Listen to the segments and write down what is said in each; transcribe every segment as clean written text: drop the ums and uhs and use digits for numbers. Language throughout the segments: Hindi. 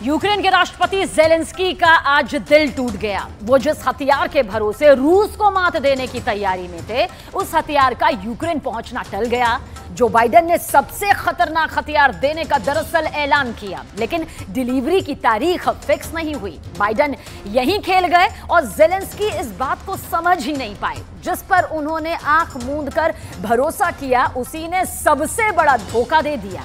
यूक्रेन के राष्ट्रपति ज़ेलेंस्की का आज दिल टूट गया। वो जिस हथियार के भरोसे रूस को मात देने की तैयारी में थे, उस हथियार का यूक्रेन पहुंचना टल गया। जो बाइडेन ने सबसे खतरनाक हथियार देने का दरअसल ऐलान किया, लेकिन डिलीवरी की तारीख फिक्स नहीं हुई। बाइडेन यहीं खेल गए और ज़ेलेंस्की इस बात को समझ ही नहीं पाए। जिस पर उन्होंने आंख मूंद कर भरोसा किया, उसी ने सबसे बड़ा धोखा दे दिया।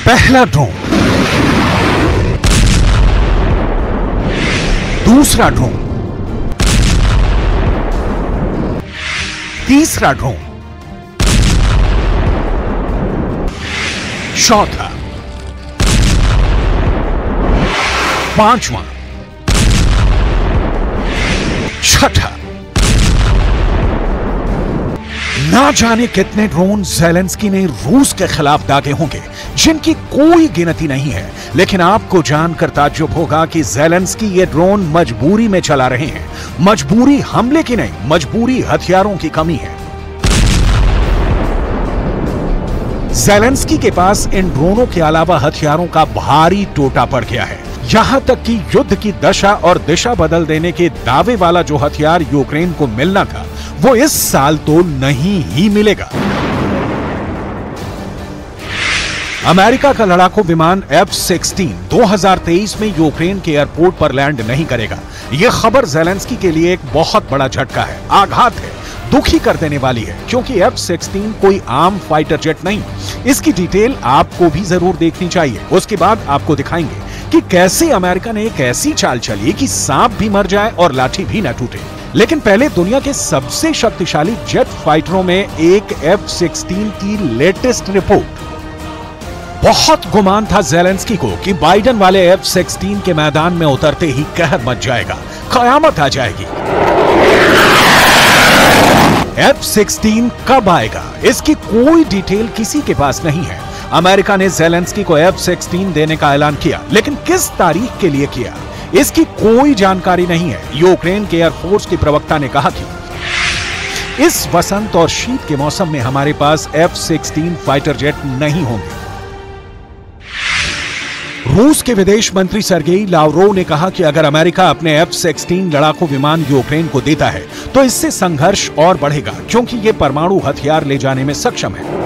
पहला ड्रोन, दूसरा ड्रोन, तीसरा ड्रोन, चौथा, पांचवा, छठा। ना जाने कितने ड्रोन ज़ेलेंस्की ने रूस के खिलाफ दागे होंगे, जिनकी कोई गिनती नहीं है। लेकिन आपको जानकर ताज्जुब होगा कि ज़ेलेंस्की ये ड्रोन मजबूरी में चला रहे हैं। मजबूरी हमले की नहीं, मजबूरी हथियारों की कमी है। ज़ेलेंस्की के पास इन ड्रोनों के अलावा हथियारों का भारी टोटा पड़ गया है। यहां तक कि युद्ध की दशा और दिशा बदल देने के दावे वाला जो हथियार यूक्रेन को मिलना था, वो इस साल तो नहीं ही मिलेगा। अमेरिका का लड़ाकू विमान F-16 2023 में यूक्रेन के एयरपोर्ट पर लैंड नहीं करेगा। यह खबर ज़ेलेंस्की के लिए एक बहुत बड़ा झटका है, आघात है, दुखी कर देने वाली है, क्योंकि F-16 कोई आम फाइटर जेट नहीं। इसकी डिटेल आपको भी जरूर देखनी चाहिए। उसके बाद आपको दिखाएंगे कि कैसे अमेरिका ने एक ऐसी चाल चली कि सांप भी मर जाए और लाठी भी न टूटे। लेकिन पहले दुनिया के सबसे शक्तिशाली जेट फाइटरों में एक F-16 की लेटेस्ट रिपोर्ट। बहुत गुमान था ज़ेलेंस्की को कि बाइडेन वाले F-16 के मैदान में उतरते ही कहर मच जाएगा, कयामत आ जाएगी। F-16 कब आएगा, इसकी कोई डिटेल किसी के पास नहीं है। अमेरिका ने ज़ेलेंस्की को F-16 देने का ऐलान किया, लेकिन किस तारीख के लिए किया, इसकी कोई जानकारी नहीं है। यूक्रेन के एयरफोर्स के प्रवक्ता ने कहा कि इस वसंत और शीत के मौसम में हमारे पास F-16 फाइटर जेट नहीं होंगे। रूस के विदेश मंत्री सर्गेई लावरोव ने कहा कि अगर अमेरिका अपने F-16 लड़ाकू विमान यूक्रेन को देता है तो इससे संघर्ष और बढ़ेगा, क्योंकि ये परमाणु हथियार ले जाने में सक्षम है।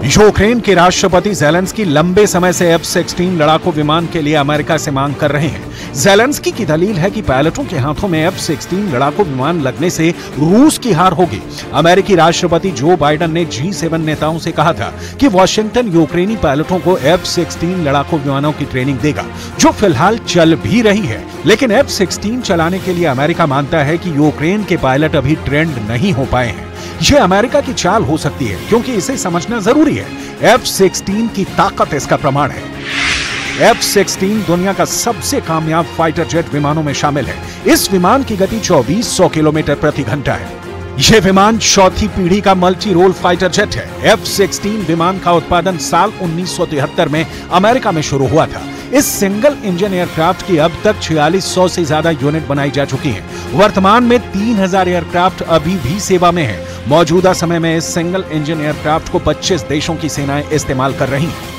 यूक्रेन के राष्ट्रपति ज़ेलेंस्की लंबे समय से F-16 लड़ाकू विमान के लिए अमेरिका से मांग कर रहे हैं। ज़ेलेंस्की की दलील है कि पायलटों के हाथों में F-16 लड़ाकू विमान लगने से रूस की हार होगी। अमेरिकी राष्ट्रपति जो बाइडेन ने G7 नेताओं से कहा था कि वॉशिंगटन यूक्रेनी पायलटों को F-16 लड़ाकू विमानों की ट्रेनिंग देगा, जो फिलहाल चल भी रही है। लेकिन F-16 चलाने के लिए अमेरिका मानता है कि यूक्रेन के पायलट अभी ट्रेंड नहीं हो पाए हैं। यह अमेरिका की चाल हो सकती है, क्योंकि इसे समझना जरूरी है। F-16 की ताकत इसका प्रमाण है। F-16 दुनिया का सबसे कामयाब फाइटर जेट विमानों में शामिल है। इस विमान की गति 2400 किलोमीटर प्रति घंटा है। यह विमान चौथी पीढ़ी का मल्टी रोल फाइटर जेट है। F-16 विमान का उत्पादन साल 1973 में अमेरिका में शुरू हुआ था। इस सिंगल इंजन एयरक्राफ्ट की अब तक 4600 से ज्यादा यूनिट बनाई जा चुकी हैं। वर्तमान में 3000 एयरक्राफ्ट अभी भी सेवा में हैं। मौजूदा समय में इस सिंगल इंजन एयरक्राफ्ट को 25 देशों की सेनाएं इस्तेमाल कर रही हैं।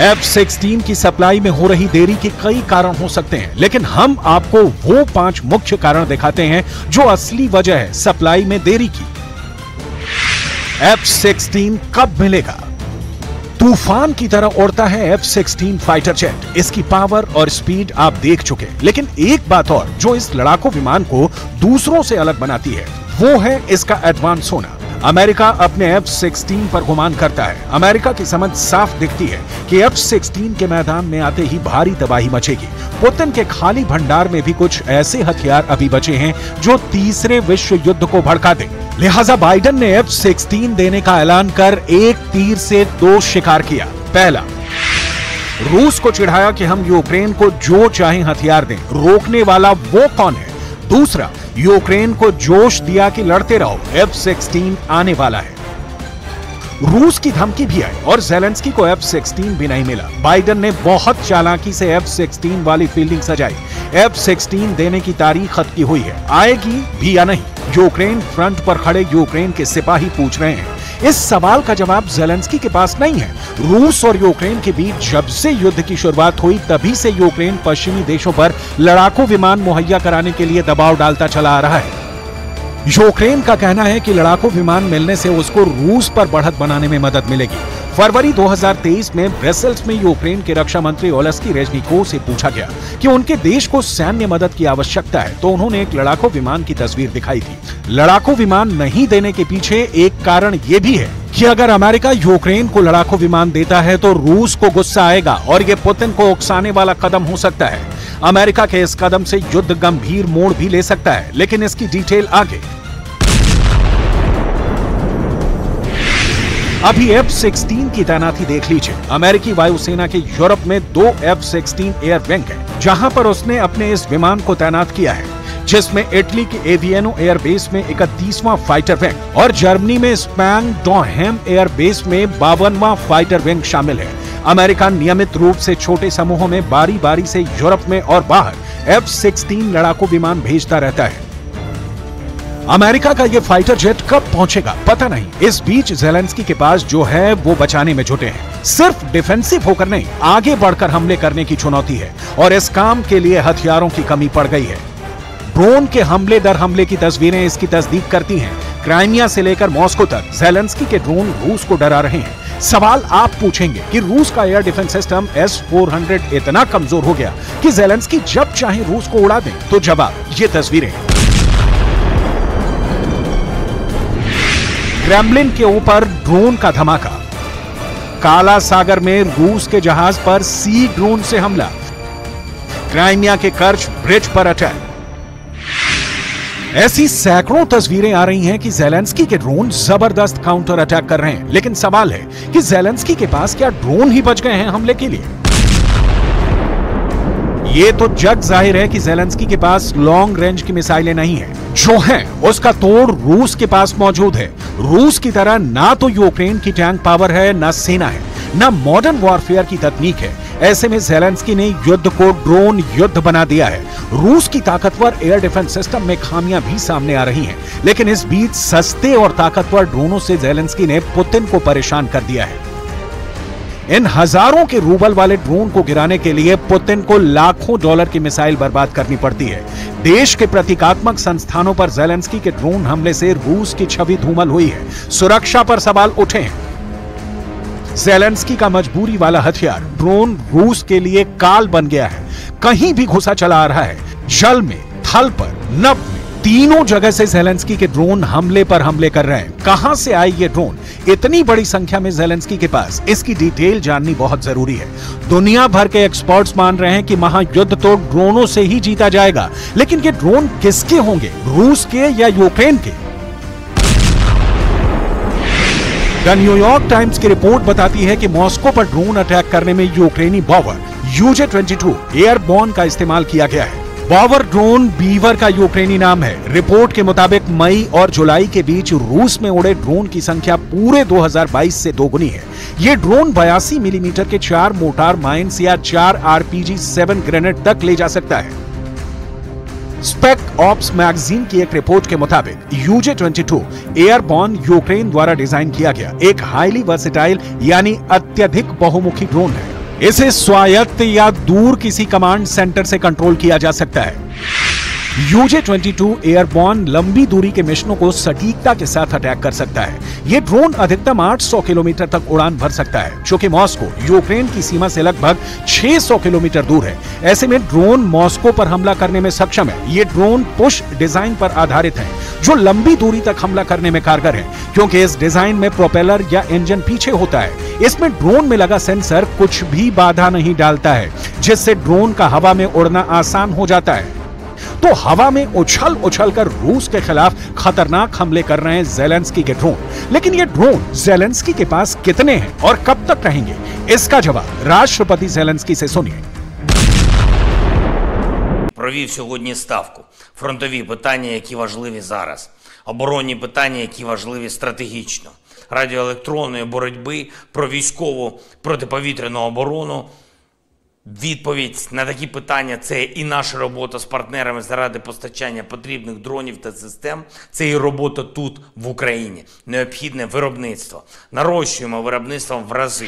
F-16 की सप्लाई में हो रही देरी के कई कारण हो सकते हैं, लेकिन हम आपको वो 5 मुख्य कारण दिखाते हैं जो असली वजह है सप्लाई में देरी की। F-16 कब मिलेगा? तूफान की तरह उड़ता है F-16 फाइटर जेट। इसकी पावर और स्पीड आप देख चुके, लेकिन एक बात और जो इस लड़ाकू विमान को दूसरों से अलग बनाती है, वो है इसका एडवांस होना। अमेरिका अपने F-16 पर गुमान करता है। अमेरिका की समझ साफ दिखती है कि F-16 के मैदान में आते ही भारी तबाही मचेगी। पुतिन के खाली भंडार में भी कुछ ऐसे हथियार अभी बचे हैं जो तीसरे विश्व युद्ध को भड़का दें। लिहाजा बाइडेन ने F-16 देने का ऐलान कर एक तीर से 2 शिकार किया। पहला, रूस को चिढ़ाया कि हम यूक्रेन को जो चाहे हथियार दें, रोकने वाला वो कौन है। दूसरा, यूक्रेन को जोश दिया कि लड़ते रहो, F-16 आने वाला है। रूस की धमकी भी आई और ज़ेलेंस्की को F-16 भी नहीं मिला। बाइडेन ने बहुत चालाकी से F-16 वाली फील्डिंग सजाई। F-16 देने की तारीख खत की हुई है, आएगी भी या नहीं, यूक्रेन फ्रंट पर खड़े यूक्रेन के सिपाही पूछ रहे हैं। इस सवाल का जवाब ज़ेलेंस्की के पास नहीं है। रूस और यूक्रेन के बीच जब से युद्ध की शुरुआत हुई तभी से यूक्रेन पश्चिमी देशों पर लड़ाकू विमान मुहैया कराने के लिए दबाव डालता चला आ रहा है। यूक्रेन का कहना है कि लड़ाकू विमान मिलने से उसको रूस पर बढ़त बनाने में मदद मिलेगी। फरवरी 2023 में ब्रसेल्स में यूक्रेन के रक्षा मंत्री ओलेस्की रेजनिकोव से पूछा गया कि उनके देश को सैन्य मदद की आवश्यकता है, तो उन्होंने एक लड़ाकू विमान की तस्वीर दिखाई थी। लड़ाकू विमान नहीं देने के पीछे एक कारण ये भी है कि अगर अमेरिका यूक्रेन को लड़ाकू विमान देता है तो रूस को गुस्सा आएगा और ये पुतिन को उकसाने वाला कदम हो सकता है। अमेरिका के इस कदम से युद्ध गंभीर मोड़ भी ले सकता है, लेकिन इसकी डिटेल आगे। अभी F-16 की तैनाती देख लीजिए। अमेरिकी वायुसेना के यूरोप में 2 F-16 एयर विंग है, जहां पर उसने अपने इस विमान को तैनात किया है, जिसमें इटली के एवियानो एयरबेस में 31वां फाइटर विंग और जर्मनी में स्पैंग डॉहेम एयरबेस में 52वां फाइटर विंग शामिल है। अमेरिका नियमित रूप से छोटे समूहों में बारी बारी से यूरोप में और बाहर F-16 लड़ाकू विमान भेजता रहता है। अमेरिका का ये फाइटर जेट कब पहुंचेगा पता नहीं। इस बीच ज़ेलेंस्की के पास जो है वो बचाने में जुटे हैं। सिर्फ डिफेंसिव होकर नहीं, आगे बढ़कर हमले करने की चुनौती है और इस काम के लिए हथियारों की कमी पड़ गई है। ड्रोन के हमले दर हमले की तस्वीरें इसकी तस्दीक करती हैं। क्राइमिया से लेकर मॉस्को तक ज़ेलेंस्की के ड्रोन रूस को डरा रहे हैं। सवाल आप पूछेंगे कि रूस का एयर डिफेंस सिस्टम S-400 इतना कमजोर हो गया कि ज़ेलेंस्की जब चाहे रूस को उड़ा दें, तो जवाब ये तस्वीरें। क्रेमलिन के ऊपर ड्रोन का धमाका। काला सागर में रूस के जहाज पर सी ड्रोन से हमला। क्राइमिया के कर्च ब्रिज पर अटैक। ऐसी सैकड़ों तस्वीरें आ रही हैं कि ज़ेलेंस्की के ड्रोन जबरदस्त काउंटर अटैक कर रहे हैं, लेकिन सवाल है कि ज़ेलेंस्की के पास क्या ड्रोन ही बच गए हैं हमले के लिए? ये तो जग जाहिर है कि ज़ेलेंस्की के पास लॉन्ग रेंज की मिसाइलें नहीं है। जो है उसका तोड़ रूस के पास मौजूद है। रूस की तरह ना तो यूक्रेन की टैंक पावर है, ना सेना है, ना मॉडर्न वॉरफेयर की तकनीक है। ऐसे में ज़ेलेंस्की ने युद्ध को ड्रोन युद्ध बना दिया है। रूस की ताकतवर एयर डिफेंस सिस्टम में खामियां भी सामने आ रही हैं, लेकिन इस बीच सस्ते और ताकतवर ड्रोनों से ज़ेलेंस्की ने पुतिन को परेशान कर दिया है। इन हजारों के रूबल वाले ड्रोन को गिराने के लिए पुतिन को लाखों डॉलर की मिसाइल बर्बाद करनी पड़ती है। देश के प्रतीकात्मक संस्थानों पर ज़ेलेंस्की के ड्रोन हमले से रूस की छवि धूमल हुई है। सुरक्षा पर सवाल उठे हैं। ज़ेलेंस्की का मजबूरी वाला हथियार ड्रोन रूस के लिए काल बन गया है। कहीं भी घुसा चला आ रहा है, जल में, थल पर, नभ में, तीनों जगह से ज़ेलेंस्की के ड्रोन हमले पर हमले कर रहे हैं। कहां से आए ये ड्रोन इतनी बड़ी संख्या में ज़ेलेंस्की के पास? इसकी डिटेल जाननी बहुत जरूरी है। दुनिया भर के एक्सपर्ट्स मान रहे हैं कि महायुद्ध तो ड्रोनों से ही जीता जाएगा, लेकिन ये ड्रोन किसके होंगे, रूस के या यूक्रेन के? द न्यूयॉर्क टाइम्स की रिपोर्ट बताती है कि मॉस्को पर ड्रोन अटैक करने में यूक्रेनी बॉवर UJ-22 एयरबॉर्न का इस्तेमाल किया गया है। बॉवर ड्रोन बीवर का यूक्रेनी नाम है। रिपोर्ट के मुताबिक मई और जुलाई के बीच रूस में उड़े ड्रोन की संख्या पूरे 2022 से दोगुनी है। ये ड्रोन 82 मिलीमीटर के 4 मोर्टार माइंस या 4 RPG-7 ग्रेनेड तक ले जा सकता है। स्पेक ऑप्स मैगजीन की एक रिपोर्ट के मुताबिक UJ-22 एयरबॉर्न यूक्रेन द्वारा डिजाइन किया गया एक हाईली वर्सेटाइल यानी अत्यधिक बहुमुखी ड्रोन है। इसे स्वायत्त या दूर किसी कमांड सेंटर से कंट्रोल किया जा सकता है। UJ-22 एयरबॉर्न लंबी दूरी के मिशनों को सटीकता के साथ अटैक कर सकता है। यह ड्रोन अधिकतम 800 किलोमीटर तक उड़ान भर सकता है, जो कि मॉस्को यूक्रेन की सीमा से लगभग 600 किलोमीटर दूर है। ऐसे में ड्रोन मॉस्को पर हमला करने में सक्षम है। ये ड्रोन पुश डिजाइन पर आधारित है, जो लंबी दूरी तक हमला करने में कारगर है, क्योंकि इस डिजाइन में प्रोपेलर या इंजन पीछे होता है। इसमें ड्रोन में लगा सेंसर कुछ भी बाधा नहीं डालता है, जिससे ड्रोन का हवा में उड़ना आसान हो जाता है। तो हवा में उछल उछल कर रूस के खिलाफ खतरनाक हमले कर रहे हैं ज़ेलेंस्की के ड्रोन। लेकिन ये ड्रोन ज़ेलेंस्की के पास कितने हैं और कब तक रहेंगे? इसका जवाब राष्ट्रपति ज़ेलेंस्की से सुनिए। Провів сьогодні ставку. Фронтові питання, які важливі зараз. оборонні питання, які важливі стратегічно. Радіоелектронної боротьби, про військову протиповітряну оборону. Відповідь на такі питання – це і наша робота з партнерами заради постачання потрібних дронів та систем, це і робота тут, в Україні. Необхідне виробництво. Нарощуємо виробництво в рази.